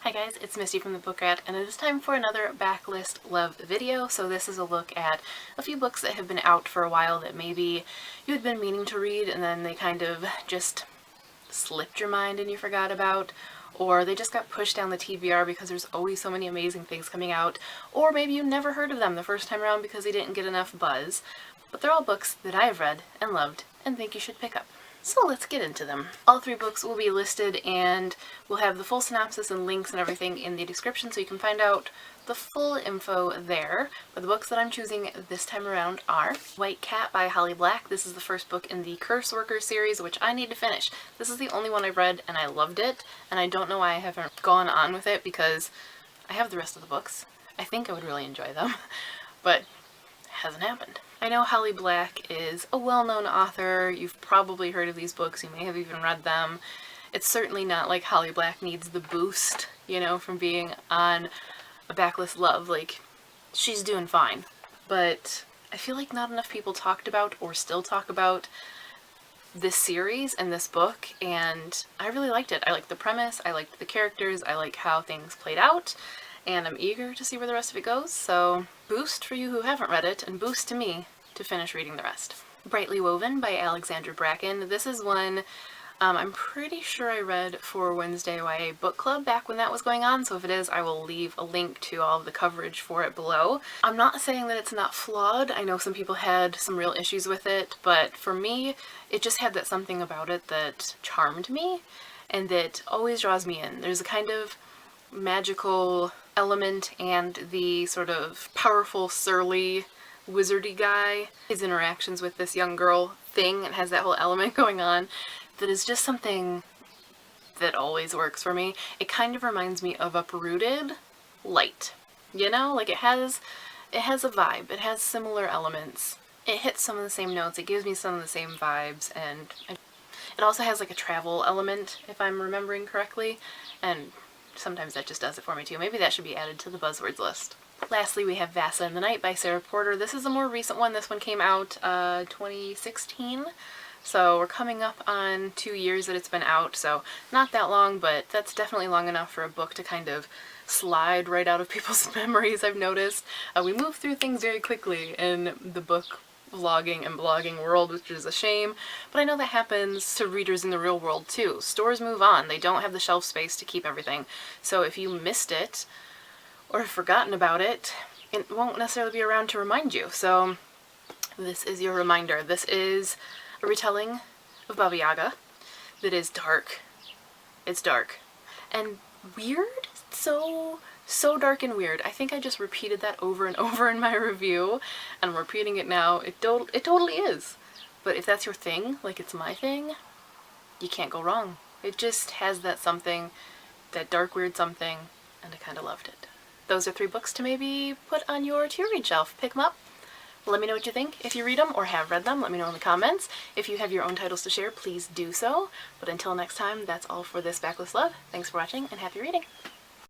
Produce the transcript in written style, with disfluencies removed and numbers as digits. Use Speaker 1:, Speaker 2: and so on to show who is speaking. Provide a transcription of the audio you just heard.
Speaker 1: Hi guys, it's Misty from the Book Rat, and it is time for another Backlist Love video. So this is a look at a few books that have been out for a while that maybe you had been meaning to read and then they kind of just slipped your mind and you forgot about, or they just got pushed down the TBR because there's always so many amazing things coming out, or maybe you never heard of them the first time around because they didn't get enough buzz. But they're all books that I have read and loved and think you should pick up. So let's get into them. All three books will be listed and we'll have the full synopsis and links and everything in the description so you can find out the full info there. But the books that I'm choosing this time around are White Cat by Holly Black. This is the first book in the Curse Worker series, which I need to finish. This is the only one I've read and I loved it, and I don't know why I haven't gone on with it because I have the rest of the books. I think I would really enjoy them, but it hasn't happened. I know Holly Black is a well-known author. You've probably heard of these books. You may have even read them. It's certainly not like Holly Black needs the boost, you know, from being on a Backlist Love. Like, she's doing fine. But I feel like not enough people talked about or still talk about this series and this book, and I really liked it. I liked the premise, I liked the characters, I like how things played out, and I'm eager to see where the rest of it goes, so boost for you who haven't read it, and boost to me to finish reading the rest. Brightly Woven by Alexandra Bracken. This is one I'm pretty sure I read for Wednesday YA Book Club back when that was going on, so if it is, I will leave a link to all of the coverage for it below. I'm not saying that it's not flawed. I know some people had some real issues with it, but for me, it just had that something about it that charmed me and that always draws me in. There's a kind of magical element and the sort of powerful, surly, wizardy guy. His interactions with this young girl thing, it has that whole element going on that is just something that always works for me. It kind of reminds me of Uprooted light, you know? Like it has a vibe, it has similar elements, it hits some of the same notes, it gives me some of the same vibes, and it also has like a travel element, if I'm remembering correctly, and sometimes that just does it for me too. Maybe that should be added to the buzzwords list. Lastly, we have Vasa in the Night by Sarah Porter. This is a more recent one. This one came out 2016. So we're coming up on 2 years that it's been out, so not that long, but that's definitely long enough for a book to kind of slide right out of people's memories, I've noticed. We move through things very quickly in the book vlogging and blogging world, which is a shame, but I know that happens to readers in the real world too. Stores move on. They don't have the shelf space to keep everything. So if you missed it or have forgotten about it, it won't necessarily be around to remind you. So this is your reminder. This is a retelling of Baba Yaga that is dark. It's dark and weird. So dark and weird. I think I just repeated that over and over in my review, and I'm repeating it now. It totally is. But if that's your thing, like it's my thing, you can't go wrong. It just has that something, that dark weird something, and I kind of loved it. Those are 3 books to maybe put on your to-read shelf. Pick them up. Let me know what you think. If you read them or have read them, let me know in the comments. If you have your own titles to share, please do so. But until next time, that's all for this Backlist Love. Thanks for watching and happy reading.